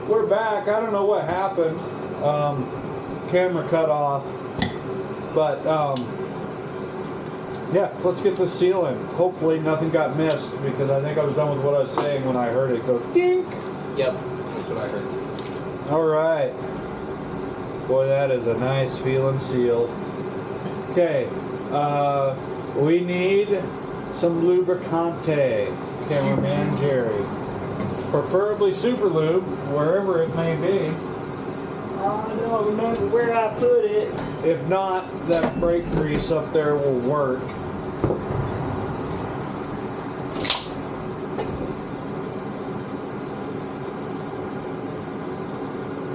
we're back. I don't know what happened. Camera cut off. But, yeah, let's get this seal in. Hopefully nothing got missed, because I think I was done with what I was saying when I heard it go dink. Yep, that's what I heard. All right. Boy, that is a nice feeling seal. Okay, we need some lubricante. Cameraman Jerry. Preferably super lube, wherever it may be. I don't remember where I put it. If not, that brake grease up there will work.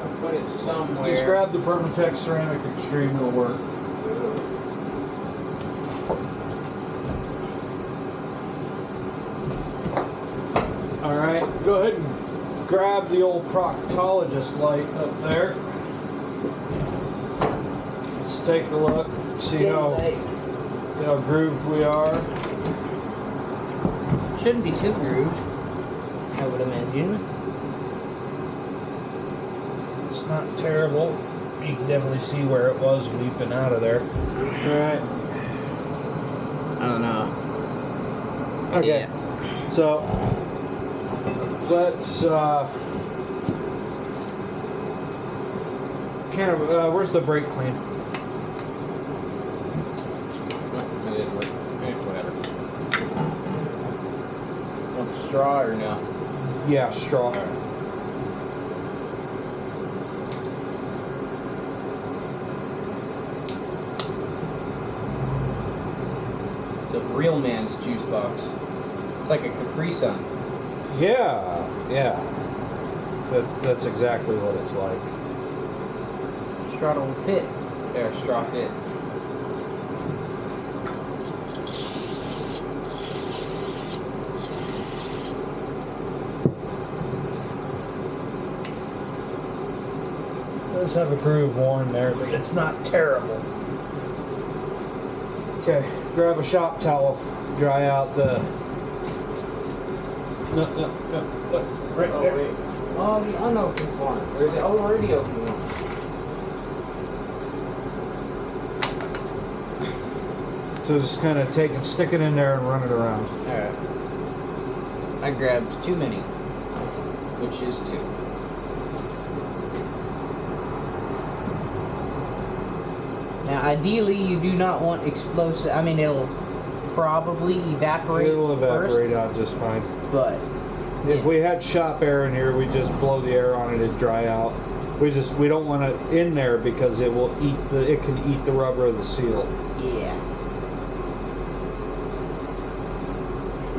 I'll put it somewhere. Just grab the Permatex Ceramic Extreme, it'll work. Alright, go ahead and grab the old proctologist light up there. Let's take a look, see how grooved we are. Shouldn't be too grooved, I would imagine. It's not terrible. You can definitely see where it was leaping out of there. Alright. I don't know. Okay. Yeah. So let's where's the brake clean? It didn't work. It's whatever. Want the straw or no? Yeah, straw. All right. It's a real man's juice box. It's like a Capri Sun. Yeah, yeah. That's exactly what it's like. Straw don't fit. There, straw fit. It does have a groove worn there, but it's not terrible. Okay, grab a shop towel, dry out the. No, right Oh, there. wait. Oh, the unopened one. Or the already open one. So just kind of stick it in there and run it around. Alright. I grabbed too many. Which is 2. Now, ideally, you do not want explosive. I mean, it'll probably evaporate. It'll evaporate first, out just fine. but If we had shop air in here, we just blow the air on it and dry out. We don't want it in there because it will it can eat the rubber of the seal. yeah.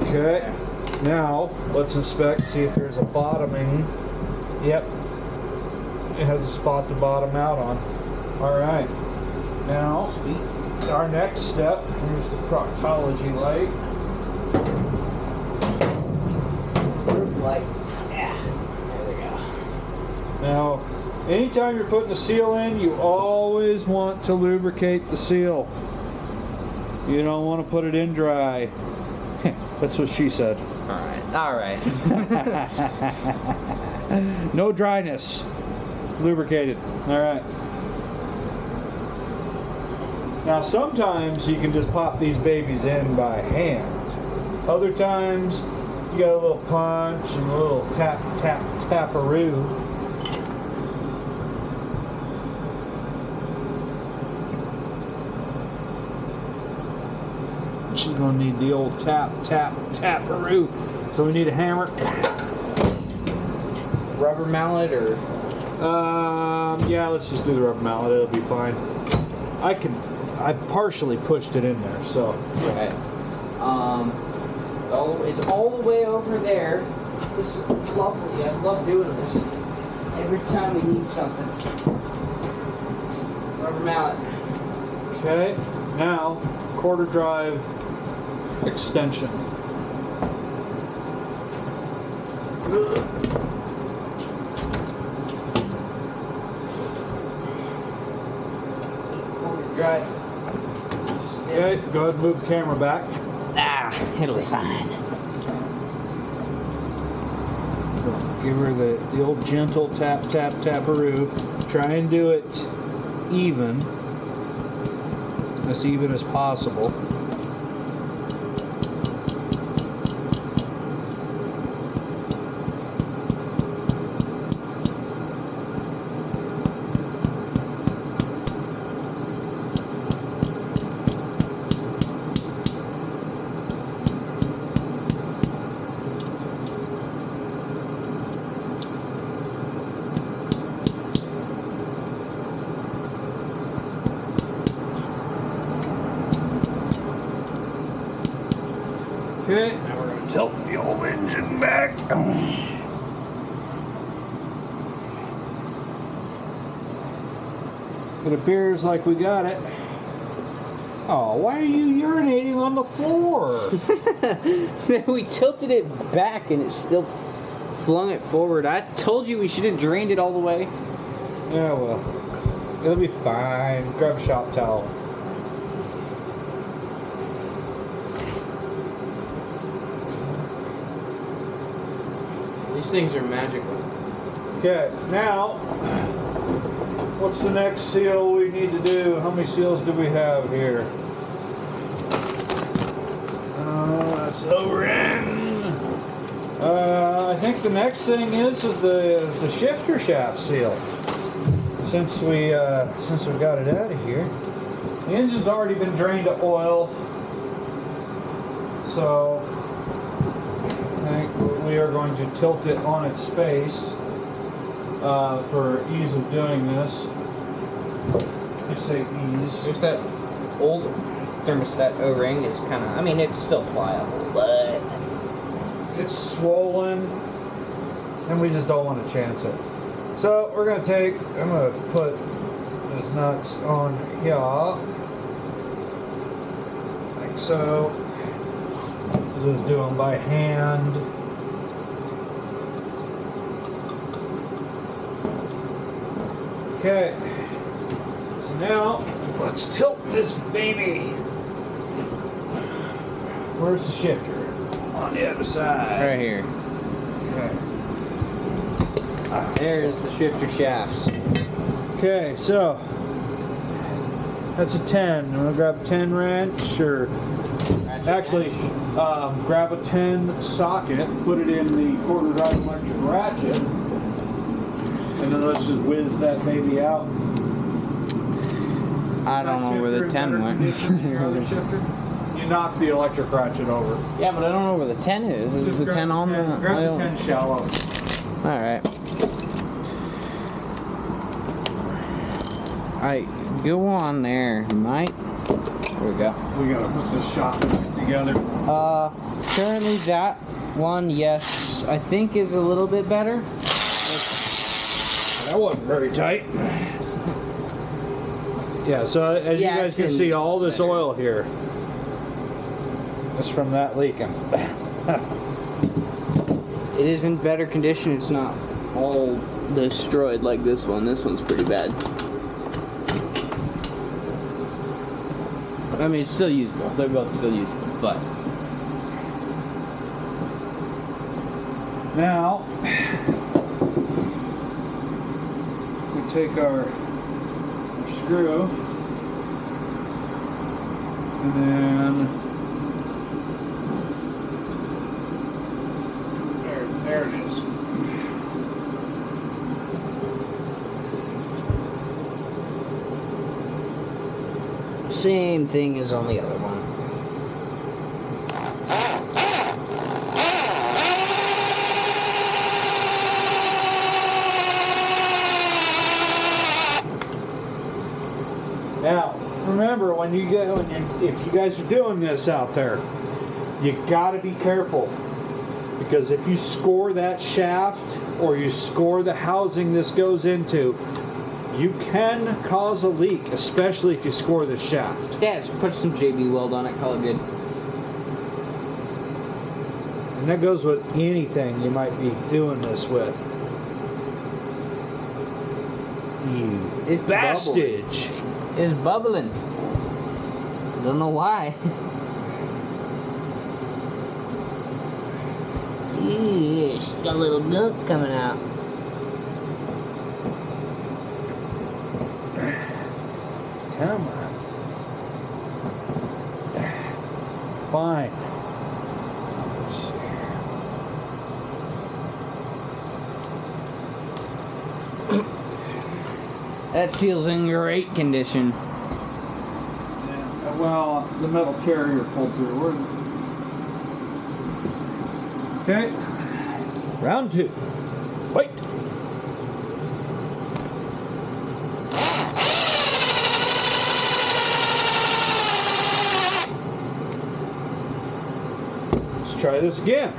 Okay. Now let's inspect, see if there's a bottoming. Yep. It has a spot to bottom out on. All right. Now, Sweet. our next step. Here's the proctology light. Roof light. Yeah. There we go. Now, anytime you're putting a seal in, you always want to lubricate the seal. You don't want to put it in dry. That's what she said. Alright. No dryness. Lubricated. Alright. Now, sometimes you can just pop these babies in by hand. Other times, you got a little punch and a little taparoo. She's gonna need the old taparoo. So we need a hammer. Rubber mallet or? Yeah, let's just do the rubber mallet. It'll be fine. I partially pushed it in there, so. Right. So it's all the way over there. This is lovely. I love doing this. Every time we need something. Rubber mallet. Okay, now quarter drive extension. Quarter drive. Okay, go ahead and move the camera back. Ah, it'll be fine. Give her the old gentle tap, tap, taparoo. Try and do it even. As even as possible. Okay, now we're going to tilt the old engine back. It appears like we got it. Oh, why are you urinating on the floor? We tilted it back and it still flung it forward. I told you we should have drained it all the way. Yeah, well, it'll be fine. Grab a shop towel. These things are magical. Okay, now, what's the next seal we need to do? How many seals do we have here? That's over in. I think the next thing is the shifter shaft seal. Since we've got it out of here, the engine's already been drained of oil, so I think we are going to tilt it on its face for ease of doing this. I say ease. There's that old thermostat O-ring is kind of, I mean, it's still pliable, but it's swollen, and we just don't want to chance it. So we're going to I'm going to put these nuts on here, like so. Just do them by hand. Okay, so now let's tilt this baby. Where's the shifter? On the other side. right here. Okay. There's the shifter shafts. Okay, so that's a 10. I'm gonna grab a 10 wrench, or actually grab a 10 socket, put it in the quarter drive electric ratchet, and then let's just whiz that baby out. I don't know where the 10 went. You knock the electric ratchet over. Yeah, but I don't know where the 10 is. Is Just the grab 10 on the... Grab the 10 shallow. Alright. Alright, go on there, Mike. There we go. We gotta put this shop back together. Currently that one, yes, I think is a little bit better. That wasn't very tight. Yeah, so as you guys can see, all this oil here is from that leaking. It is in better condition. It's not all destroyed like this one. This one's pretty bad. I mean, it's still usable. They're both still usable, but... Now, we take our screw, and then there it is. Same thing as on the other one. Now, remember, if you guys are doing this out there, you got to be careful, because if you score that shaft or you score the housing this goes into, you can cause a leak, especially if you score the shaft. Yeah, just put some JB weld on it, call it good. And that goes with anything you might be doing this with. You It's bastage. It's bubbling. Don't know why. Yeah, she's got a little milk coming out. Come on. Fine. Let's see here. That seal's in great condition. Yeah, well, the metal carrier pulled through. Okay. Round 2. Wait. Let's try this again.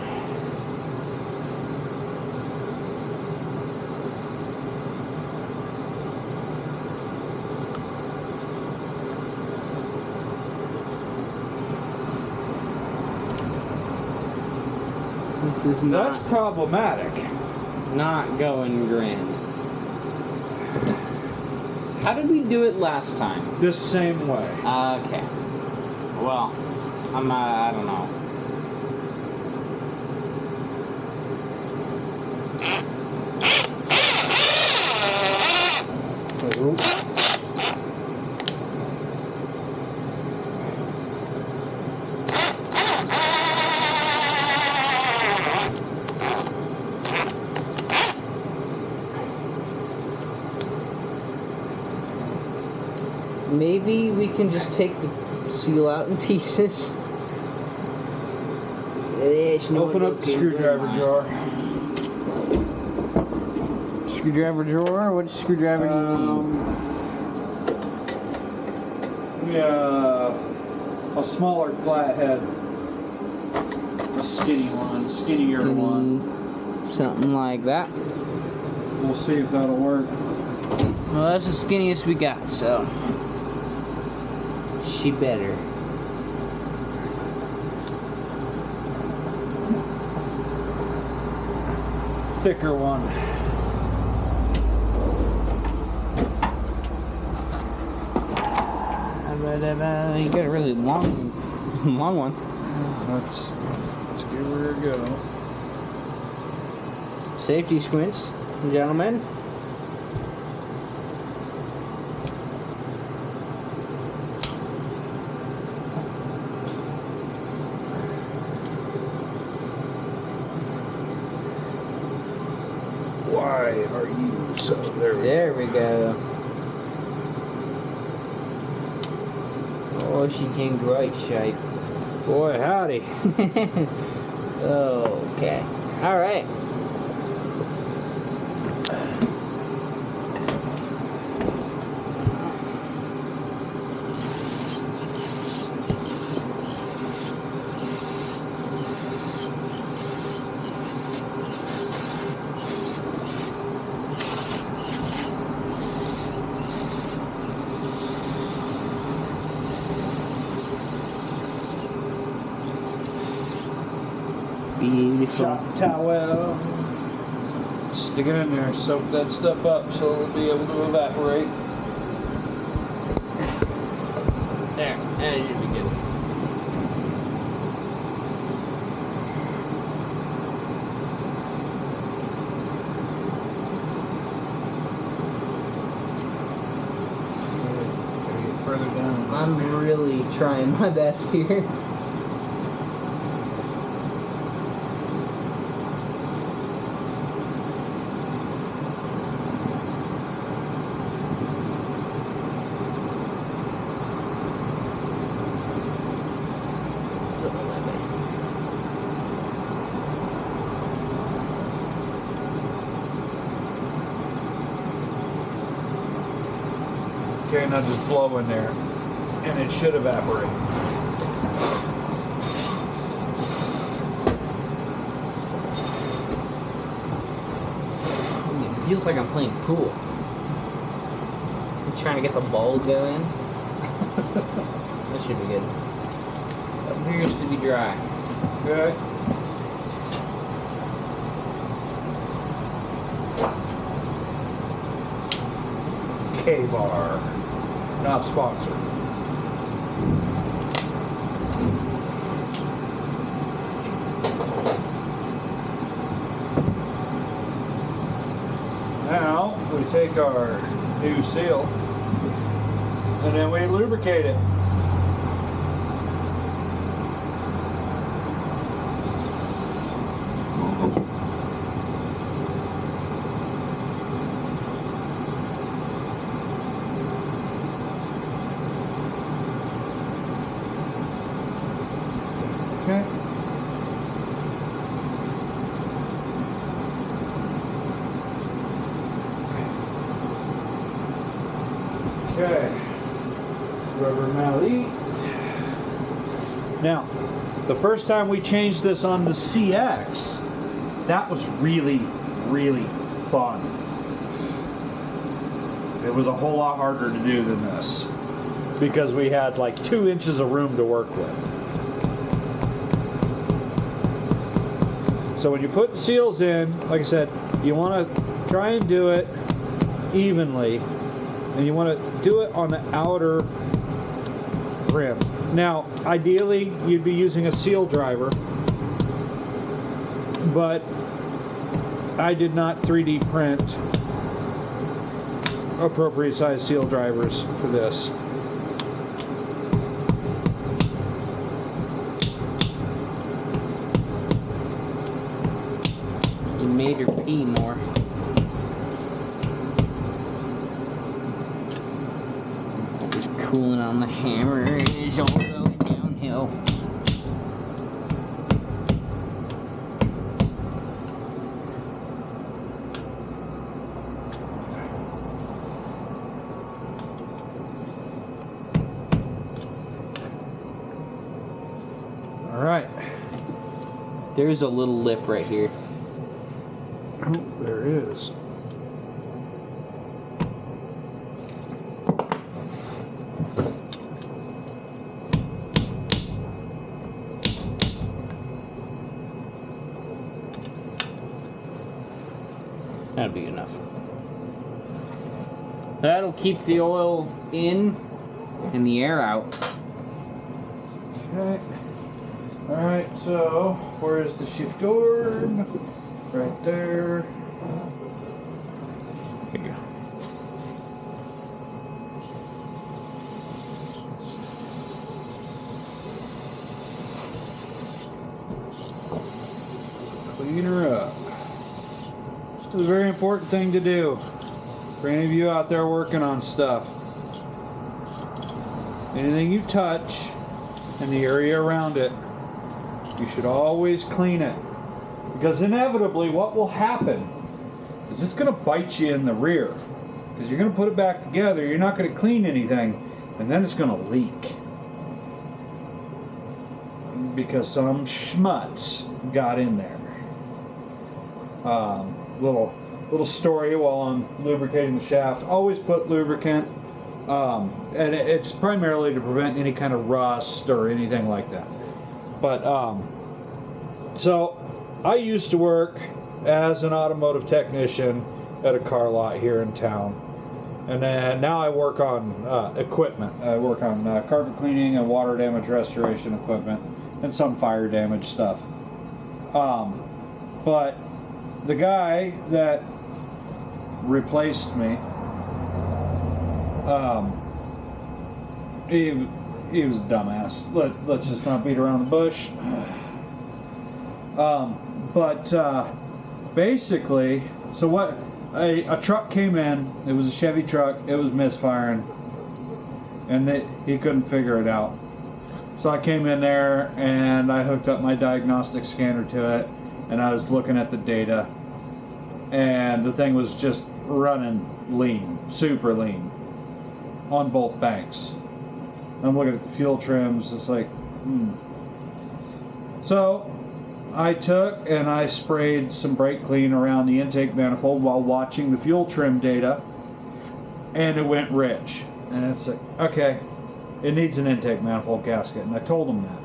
This is That's problematic. not going grand. How did we do it last time? This same way. Okay. Well, I don't know. Maybe we can just take the seal out in pieces. Open up the screwdriver drawer. Screwdriver drawer? What screwdriver do you need? Yeah, a smaller flathead. A skinnier one. Something like that. We'll see if that'll work. Well, that's the skinniest we got, so she better. Thicker one. You got a really long one. Let's give her a go. Safety squints, gentlemen. Why are you so There we go. Oh, she's in great shape. Boy, howdy. Okay. All right. Beautiful. Shop towel. Stick it in there, soak that stuff up so it'll be able to evaporate. There. That should be good. Further down. I'm really trying my best here. Okay, now just blow in there, and it should evaporate. It feels like I'm playing pool. I'm trying to get the ball going. That should be good. Appears to be dry. Okay. K-Bar. Not sponsored. we take our new seal and then we lubricate it. Okay. Okay. Rubber mallet. Now, the first time we changed this on the CX, that was really, really fun. It was a whole lot harder to do than this because we had like 2 inches of room to work with. So when you put seals in, like I said, you want to try and do it evenly, and you want to do it on the outer rim. Now, ideally, you'd be using a seal driver, but I did not 3D print appropriate size seal drivers for this. Made her pee more. Just cooling on the hammer is all going downhill. All right. There's a little lip right here. Oh, there is. That'll be enough. That'll keep the oil in and the air out. Okay. All right. So, where's the shift arm? Right there. Here you go. Clean her up. This is a very important thing to do for any of you out there working on stuff. Anything you touch and the area around it, you should always clean it. Because inevitably what will happen is it's going to bite you in the rear. Because you're going to put it back together, you're not going to clean anything, and then it's going to leak. Because some schmutz got in there. Little story while I'm lubricating the shaft. Always put lubricant. And it's primarily to prevent any kind of rust or anything like that. But, so I used to work as an automotive technician at a car lot here in town. And then now I work on equipment. I work on carpet cleaning and water damage restoration equipment and some fire damage stuff. But the guy that replaced me, he was a dumbass. Let's just not beat around the bush. Basically, so what? A truck came in. It was a Chevy truck. It was misfiring, and he couldn't figure it out. So I came in there and I hooked up my diagnostic scanner to it, and I was looking at the data, and the thing was just running lean, super lean, on both banks. I'm looking at the fuel trims. It's like, So I took and I sprayed some brake clean around the intake manifold while watching the fuel trim data, and it went rich. And it's like, okay, it needs an intake manifold gasket, and I told him that.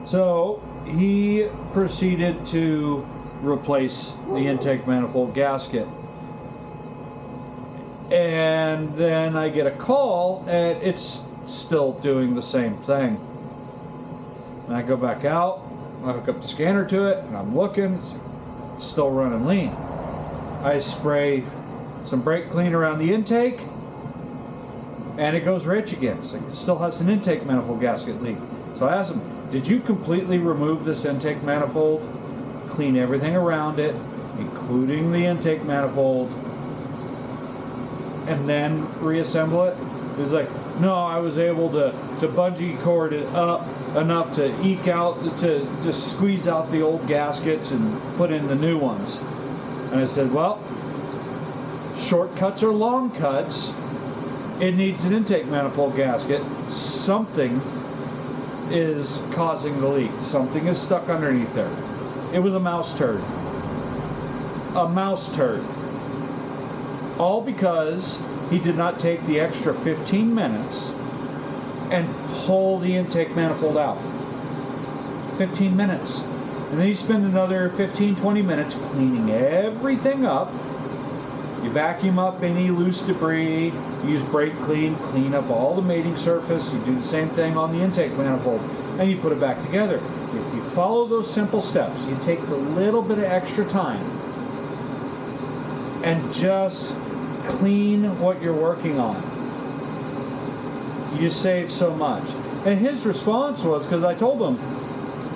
So he proceeded to replace the intake manifold gasket. And then I get a call, and it's still doing the same thing. And I go back out, I hook up the scanner to it, and I'm looking, it's still running lean. I spray some brake clean around the intake, and it goes rich again. It's like it still has an intake manifold gasket leak. So I asked him, did you completely remove this intake manifold, clean everything around it, including the intake manifold, and then reassemble it? He's like, no, I was able to bungee cord it up enough to eke out, to just squeeze out the old gaskets and put in the new ones. And I said, well, shortcuts or long cuts, it needs an intake manifold gasket. Something is causing the leak. Something is stuck underneath there. It was a mouse turd. A mouse turd. All because he did not take the extra 15 minutes and pull the intake manifold out. 15 minutes. And then you spend another 15-20 minutes cleaning everything up. You vacuum up any loose debris, use brake clean, clean up all the mating surface. You do the same thing on the intake manifold, and you put it back together. If you follow those simple steps, you take a little bit of extra time and just clean what you're working on. You save so much. And his response was, because I told him,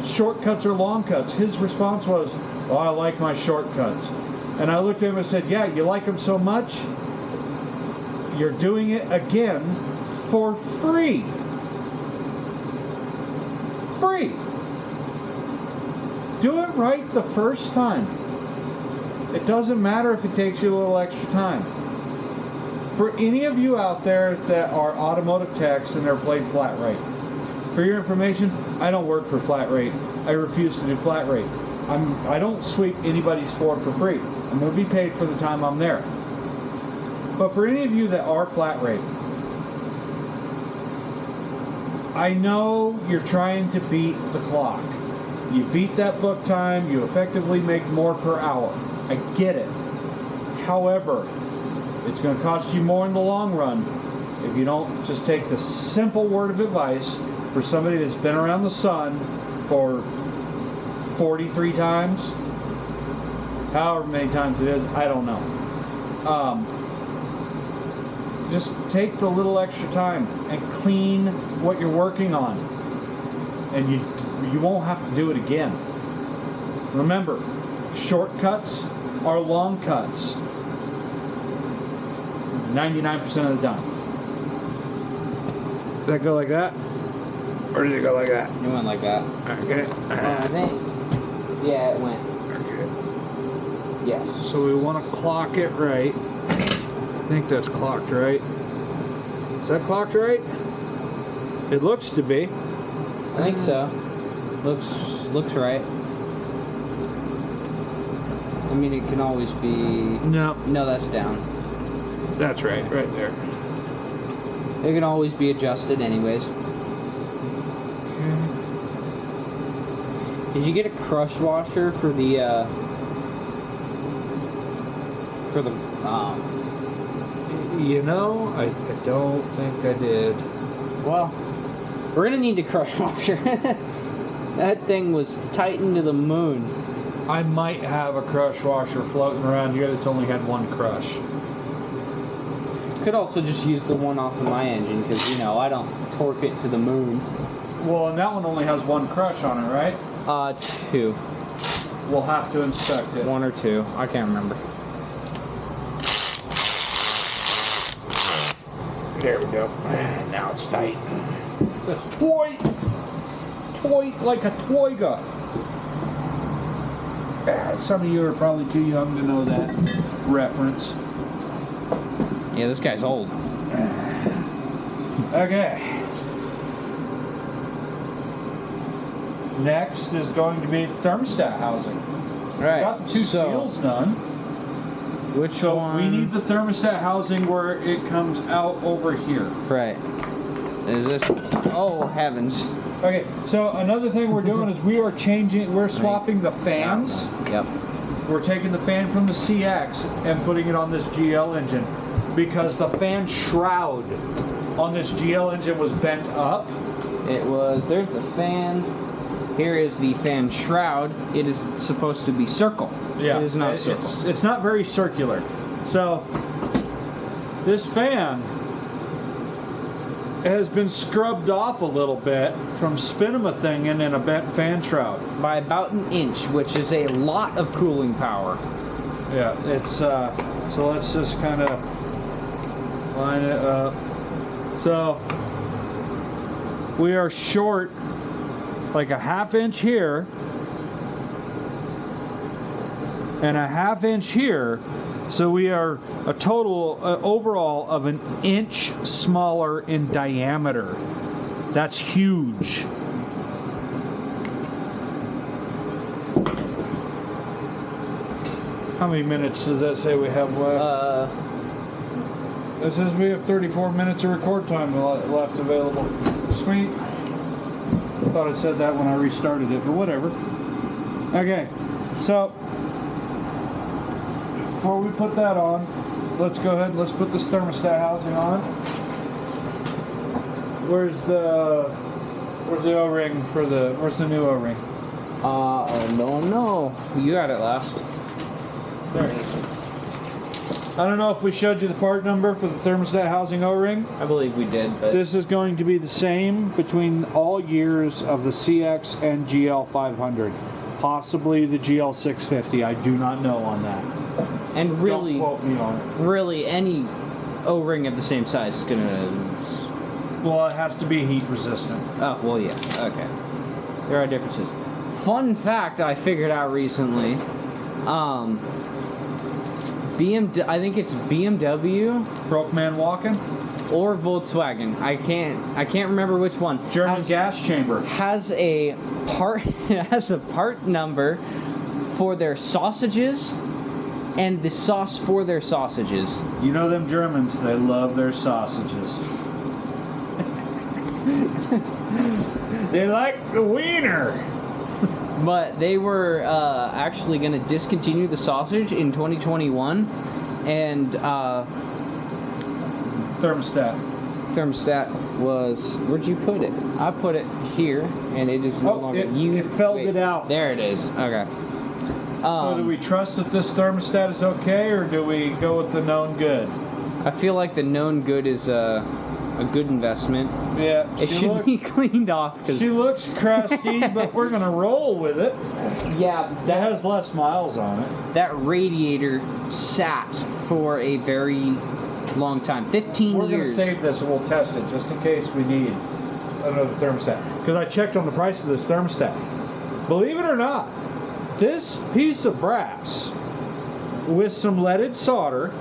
shortcuts or long cuts, his response was, well, I like my shortcuts. And I looked at him and said, yeah, you like them so much, you're doing it again for free. Free. Do it right the first time. It doesn't matter if it takes you a little extra time. For any of you out there that are automotive techs and they're paid flat rate, for your information, I don't work for flat rate. I refuse to do flat rate. I don't sweep anybody's floor for free. I'm going to be paid for the time I'm there. But for any of you that are flat rate, I know you're trying to beat the clock. You beat that book time, you effectively make more per hour. I get it. However, it's going to cost you more in the long run if you don't just take the simple word of advice for somebody that's been around the sun for 43 times, however many times it is, I don't know. Just take the little extra time and clean what you're working on, and you won't have to do it again. Remember, shortcuts are long cuts 99% of the time. Did that go like that? Or did it go like that? It went like that. Okay. I think. Yeah, it went. Okay. Yes. So we want to clock it right. I think that's clocked right. Is that clocked right? It looks to be. I think so. Looks right. I mean, it can always be. No. No, that's down. That's right there. It can always be adjusted, anyways. Okay. Did you get a crush washer for the You know, I don't think I did. Well, we're gonna need a crush washer. That thing was tightened to the moon. I might have a crush washer floating around here that's only had one crush. Could also just use the one off of my engine because, you know, I don't torque it to the moon. Well, and that one only has one crush on it, right? 2. We'll have to inspect it. 1 or 2. I can't remember. There we go. Now it's tight. That's toy like a toyga. Some of you are probably too young to know that reference. Yeah, this guy's old. Okay. Next is going to be thermostat housing. All right. We got the two seals done. Which one? We need the thermostat housing where it comes out over here. Right. Is this? Oh heavens. Okay. So another thing we're doing is we're swapping the fans. Yep. We're taking the fan from the CX and putting it on this GL engine because the fan shroud on this GL engine was bent up. It was. There's the fan. Here is the fan shroud. It is supposed to be circle. Yeah, it is not circle. It's not very circular. So this fan has been scrubbed off a little bit from spinning a thing in a bent fan shroud by about an inch, which is a lot of cooling power. Yeah, it's so let's just kind of line it up. So we are short like a ½ inch here and a ½ inch here, so we are a total overall of an inch smaller in diameter. That's huge. How many minutes does that say we have left? It says we have 34 minutes of record time left available. Sweet. Thought it said that when I restarted it, but whatever. Okay, so before we put that on, let's go ahead and let's put this thermostat housing on. Where's the O-ring for where's the new O-ring? No. You got it last. There it is. I don't know if we showed you the part number for the thermostat housing O-ring. I believe we did, but This is going to be the same between all years of the CX and GL500. Possibly the GL650. I do not know on that. and really, Don't quote me on it. really any O-ring of the same size is gonna. Well, it has to be heat resistant. Oh well, yes. Okay, there are differences. Fun fact I figured out recently. I think it's BMW Broke man walking. or Volkswagen. I can't remember which one. German gas chamber. Has a part number for their sausages and the sauce for their sausages. You know them Germans, they love their sausages. They like the wiener. But they were actually going to discontinue the sausage in 2021, and thermostat was, where'd you put it? I put it here, and it is no longer. It felled it out. There it is. Okay. So do we trust that this thermostat is okay, or do we go with the known good? I feel like the known good is a good investment. Yeah, It should be cleaned off. She looks crusty, but we're gonna roll with it. Yeah, That has less miles on it. that radiator sat for a very long time. 15 We're years. gonna save this and we'll test it just in case we need another thermostat. Because I checked on the price of this thermostat. Believe it or not, this piece of brass with some leaded solder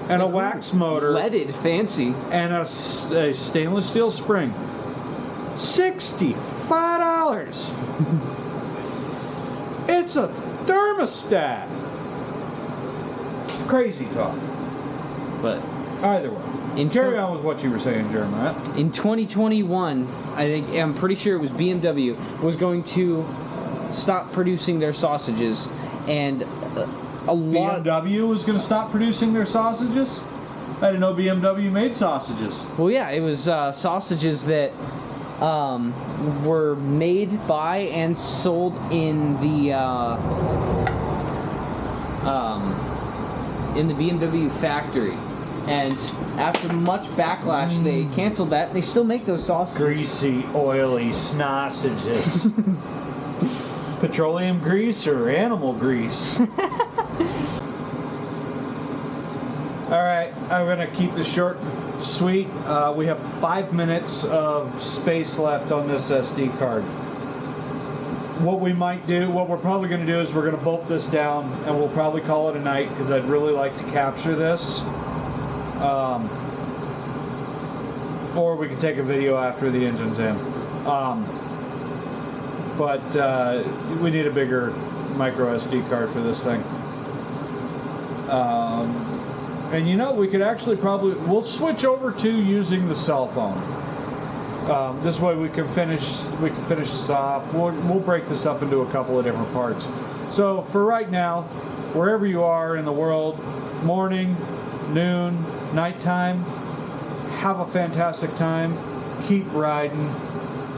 and a wax motor Leaded, fancy. and a stainless steel spring, $65. It's a thermostat. Crazy talk. But Either way, carry on with what you were saying, Jeremiah. in 2021, I'm pretty sure it was BMW was going to stop producing their sausages, and a lot. BMW was going to stop producing their sausages? I didn't know BMW made sausages. Well, yeah, it was sausages that were made by and sold in the BMW factory. And after much backlash, they canceled that. They still make those sausages. Greasy, oily sausages. Petroleum grease or animal grease? Alright, I'm going to keep this short and sweet. We have 5 minutes of space left on this SD card. What we're probably going to do is we're going to bolt this down and we'll probably call it a night because I'd really like to capture this. Or we can take a video after the engine's in. But we need a bigger micro SD card for this thing. And we could actually we'll switch over to using the cell phone. This way we can finish this off. We'll break this up into a couple of different parts. So for right now, wherever you are in the world, morning, noon, nighttime, have a fantastic time. Keep riding.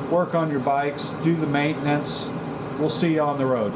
work on your bikes, do the maintenance. We'll see you on the road.